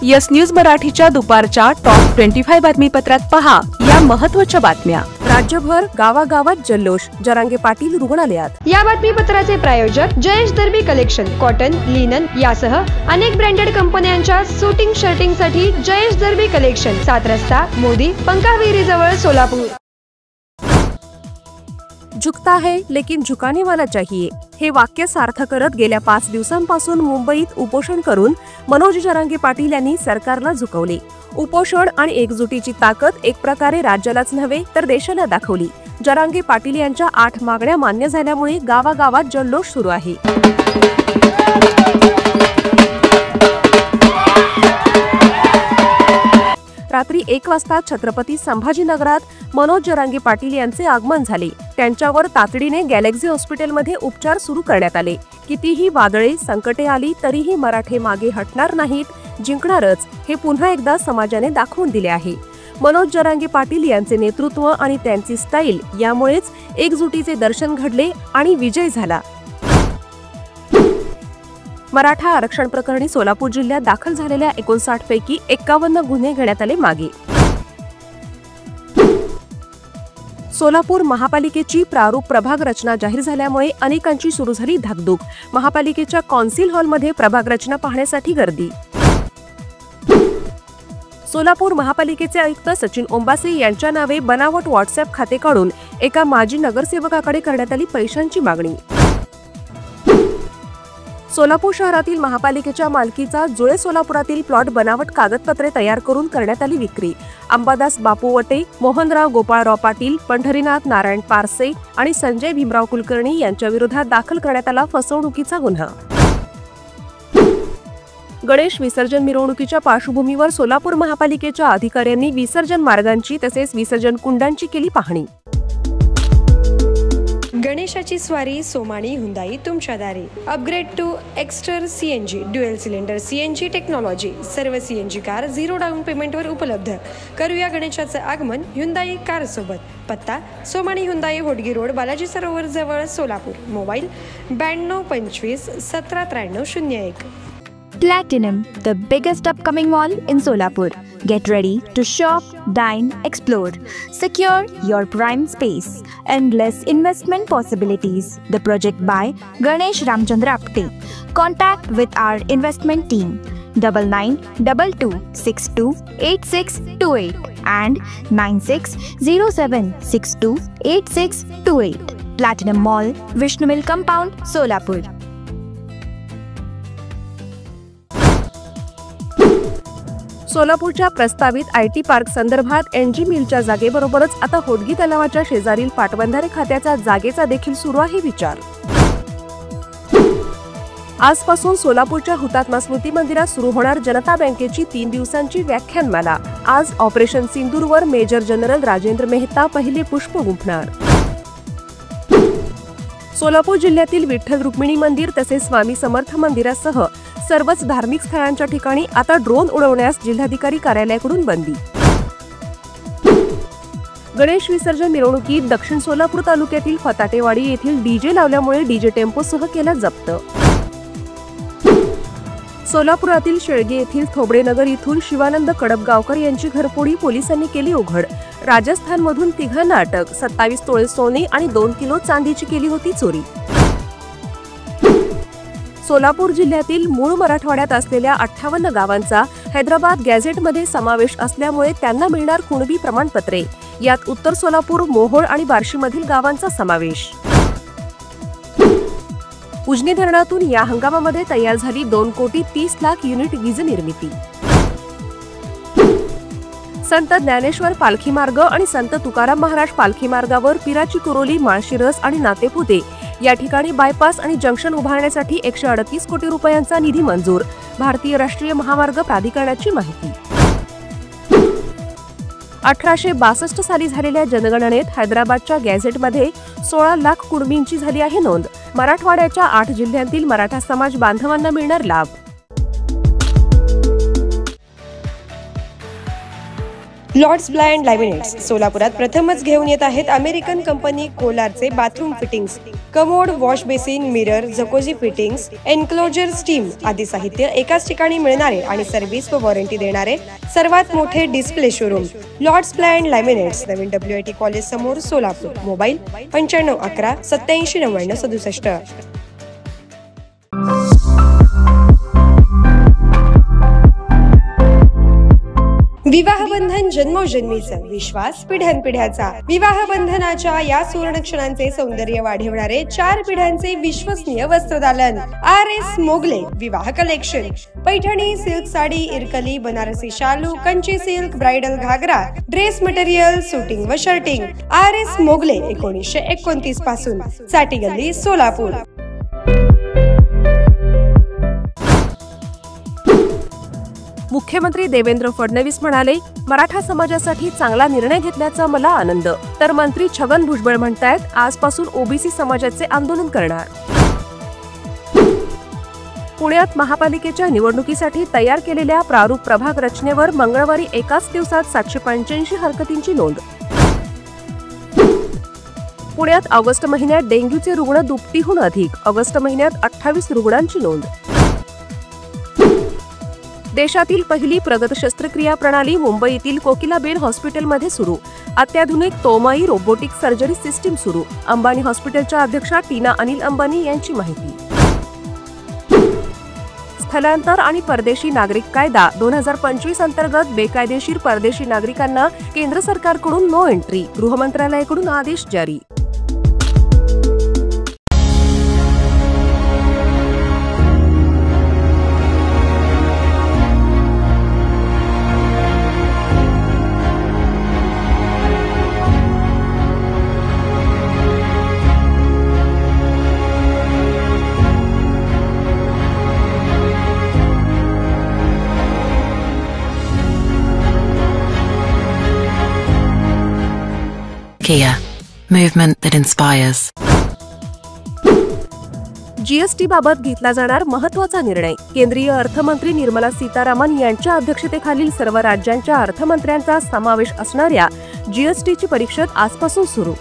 Yes news मराठीच्या दुपारच्या top 25 बातमीपत्रात पहा या महत्त्वाच्या बातम्या। राज्यभर गावागावात जल्लोष, जरांगे पाटील रुग्णालयात। या बातमीपत्राचे प्रायोजक जयेश दर्बी कलेक्शन, कॉटन, लिनन यासह अनेक ब्रँडेड कंपन्यांच्या शूटिंग शर्टिंग साठी जयेश दर्बी कलेक्शन, 7 रस्ता मोदी पंकाविरी जवळ सोलापूर। झुकता है लेकिन झुकाने वाला चाहिए हे वाक्य सार्थ करत गेल्या 5 दिवसांपासून मुंबईत उपोषण करून मनोज जरांगे पाटील यांनी सरकारला झुकवले। उपोषण आणि एकजुटीची ताकद एक प्रकारे राज्यालाच नव्हे तर देशाला दाखवली। जरांगे पाटील यांच्या 8 मागण्या मान्य झाल्यामुळे गावागावात जल्लोष सुरू आहे। रात्री 1 वाजता छत्रपती संभाजीनगरात मनोज जरांगे पाटील यांचे आगमन झाले। त्यांच्यावर तातडीने गॅलेक्सी हॉस्पिटलमध्ये उपचार सुरू करण्यात आले। कितीही वादळे संकटे आली तरीही मराठे मागे हटणार नाहीत, जिंकणारच हे पुन्हा एकदा समाजाने दाखवून दिले आहे। मनोज जरांगे पाटील यांचे नेतृत्व आणि त्यांची स्टाईल यामुळेच एकजुटीचे दर्शन घडले आणि विजय झाला। मराठा आरक्षण प्रकरणी सोलापूर जिल्ह्यात दाखल झालेल्या 59 पैकी 51 गुन्हे घेण्यात आले मागे। सोलापूर महापालिकेची प्रारूप प्रभाग रचना जाहीर झाल्यामुळे अनेकांची सुरू झाली धाकधूक। महापालिकेच्या कौन्सिल हॉलमध्ये प्रभाग रचना पाहण्यासाठी गर्दी। सोलापूर महापालिकेचे आयुक्त सचिन ओंबासे यांच्या नावे बनावट व्हॉट्सअप खाते काढून एका माजी नगरसेवकाकडे करण्यात आली पैशांची मागणी। सोलापूर शहरातील महापालिकेच्या मालकीचा जुळे सोलापुरातील प्लॉट बनावट कागदपत्रे तयार करून करण्यात आली विक्री। अंबादास बापू वटे, मोहनराव गोपाळराव पाटील, पंढरीनाथ नारायण पारसे आणि संजय भीमराव कुलकर्णी यांच्या विरोधात दाखल करण्यात आला फसवणुकीचा गुन्हा। गणेश विसर्जन मिरवणुकीच्या पार्श्वभूमीवर सोलापूर महापालिकेच्या अधिकाऱ्यांनी विसर्जन मार्गांची तसेच विसर्जन कुंडांची केली पाहणी। गणेशाची स्वारी सोमानी हुंदाई तुमच्या दारी। Upgrade to Exter CNG dual cylinder CNG technology. सर्व सीएनजी कार 0 डाऊन पेमेंटवर उपलब्ध। करूया गणेशाचं आगमन हुंदाई कार सोबत। पत्ता सोमानी हुंदाई होडगी रोड, बालाजी सरोवर जवळ, Solapur. Mobile 92 25 17 93 01। Platinum, the biggest upcoming mall in Solapur. Get ready to shop, dine, explore. Secure your prime space. Endless investment possibilities. The project by Ganesh Ramchandra Apte. Contact with our investment team 9922628628 and 9607628628. Platinum Mall, Vishnu Mill Compound, Solapur. सोलापूरच्या प्रस्तावित IT park संदर्भात NG मिलच्या जागेबरोबरच आता होडगी तलावाच्या शेजारील पाटबंधारे खात्याच्या जागेचा देखील सुरू आहे विचार। आजपासून सोलापूरच्या हुतात्मा स्मृती मंदिरात सुरू होणार जनता बँकेची 3 दिवसांची व्याख्यानमाला। आज ऑपरेशन सिंदूरवर मेजर जनरल राजेंद्र मेहता पहिले पुष्प गुंफणार। सोलापूर जिल्ह्यातील विठ्ठल रुक्मिणी मंदिर तसेच स्वामी समर्थ मंदिरासह सर्वच धार्मिक स्थळांच्या ठिकाणी आता ड्रोन उडवण्यास जिल्हाधिकारी कार्यालयाकडून बंदी। गणेश विसर्जन मिरवणुकीत दक्षिण सोलापूर तालुक्यातील फताटेवाडी येथील डीजे लावल्यामुळे डीजे टेम्पोसह केला जप्त। सोलापुरातील शेळगे येथील थोबडेनगर इथून शिवानंद कडपगावकर यांची घरफोडी पोलिसांनी केली उघड। राजस्थानमधून 3 अटक, 27 तोळे सोने आणि 2 किलो चांदीची केली होती चोरी। सोलापूर जिल्ह्यातील मूळ मराठवाड्यात असलेल्या 58 गावांचा हैदराबाद गॅझेटमध्ये समावेश असल्यामुळे त्यांना मिळणार कुणबी प्रमाणपत्रे। यात उत्तर सोलापूर, मोहोळ आणि बार्शीमधील गावांचा समावेश। उजनी धरणातून या हंगामामध्ये तयार झाली 2,30,00,000 युनिट वीज निर्मिती। संत ज्ञानेश्वर पालखी मार्ग आणि संत तुकाराम महाराज पालखी मार्गावर पिराची कुरोली, माळशिरस आणि नातेपुते या ठिकाणी बायपास आणि जंक्शन उभारण्यासाठी 138 कोटी रुपयांचा निधी मंजूर। भारतीय राष्ट्रीय महामार्ग प्राधिकरणाची माहिती। 1862 साली झालेल्या जनगणनेत हैदराबादच्या गॅझेटमध्ये 16 लाख कुणबींची झाली आहे नोंद। मराठवाड्याच्या 8 जिल्ह्यांतील मराठा समाज बांधवांना मिळणार लाभ। लॉर्ड्स ब्लाइंड लॅमिनेट्स सोलापुरात प्रथमच घेऊन येत आहेत अमेरिकन कंपनी कोलारचे bathroom fittings, commode, wash basin, mirror, jacuzzi fittings, enclosure, steam आदी साहित्य एकाच ठिकाणी मिळणारे आणि सर्व्हिस व वॉरंटी देणारे सर्वात मोठे display showroom Lords blind laminates, नवीन WIT कॉलेज समोर, सोलापूर. मोबाईल 9511 8790 67. विवाह बंधन जन्मोजन्मीचं, विश्वास पिढ्यानपिढ्याचा. विवाह बंधनाच्या या सुवर्ण क्षणांचे सौंदर्य वाढवणारे 4 पिढ्यांचे विश्वसनीय वस्त्रदालन RS मोगले विवाह कलेक्शन. पैठणी, सिल्क साडी, इरकली, बनारसी शालू, कंची सिल्क, ब्राइडल घागरा, ड्रेस मटेरियल, सुटिंग व शर्टिंग. RS मोगले 1929 पासून, साठी गल्ली, सोलापूर. मुख्यमंत्री देवेंद्र फडणवीस म्हणाले, मराठा समाजासाठी चांगला निर्णय घेतल्याचा मला आनंद. तर मंत्री छगन भुजबळ म्हणतायत, आजपासून OBC समाजाचे आंदोलन करणार. पुण्यात महापालिकेच्या निवडणुकीसाठी तयार केलेल्या प्रारूप प्रभाग रचनेवर मंगळवारी एकाच दिवसात 785 हरकतींची नोंद. पुण्यात ऑगस्ट महिन्यात डेंग्यूचे रुग्ण दुपटीहून अधिक, ऑगस्ट महिन्यात 28 रुग्णांची नोंद. देशातील पहिली प्रगत शस्त्रक्रिया प्रणाली मुंबईतील कोकिलाबेन हॉस्पिटलमध्ये सुरू. अत्याधुनिक तोमाई रोबोटिक सर्जरी सिस्टीम सुरू. अंबानी हॉस्पिटलच्या अध्यक्षा टीना अनिल अंबानी यांची माहिती. स्थलांतर आणि परदेशी नागरिक कायदा 2025 अंतर्गत बेकायदेशीर परदेशी नागरिकांना केंद्र सरकारकडून नो एंट्री, गृह मंत्रालयाकडून आदेश जारी. Kia, movement that inspires. GST बाबत घेतला जाणार महत्त्वाचा निर्णय. केंद्रीय अर्थमंत्री निर्मला सीतारामन यांच्या अध्यक्षतेखालील सर्व राज्यांच्या अर्थमंत्र्यांचा समावेश असणाऱ्या GSTची परिषद आजपासून सुरू.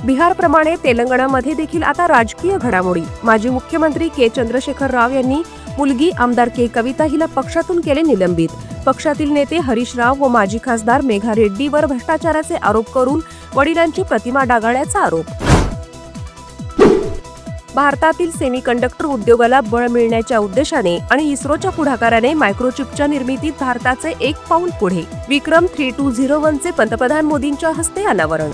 बिहारप्रमाणे तेलंगणामध्ये देखील आता राजकीय घडामोडी. माजी मुख्यमंत्री के. चंद्रशेखर राव यांनी मुलगी आमदार के. कविता हिला पक्षातून केले निलंबित. पक्षातील नेते हरीश राव व माजी खासदार मेघा रेड्डीवर भ्रष्टाचाराचे आरोप करून वडिलांची प्रतिमा डागाळल्याचा आरोप. भारतातील सेमीकंडक्टर उद्योगाला बळ मिळण्याच्या उद्देशाने आणि इस्रोच्या पुढाकाराने मायक्रोचिपच्या निर्मितीत भारताचे एक पाऊल पुढे. विक्रम 3201चे पंतप्रधान मोदींच्या हस्ते अनावरण.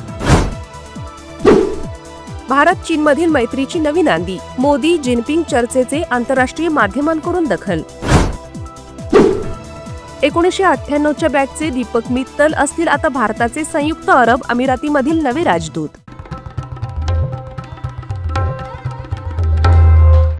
भारत चीनमधील मैत्रीची नवी नांदी. मोदी जिनपिंग चर्चेचे आंतरराष्ट्रीय माध्यमांकडून दखल. 1998च्या बॅचचे दीपक मित्तल असतील आता भारताचे संयुक्त अरब अमिरातीमधील नवे राजदूत.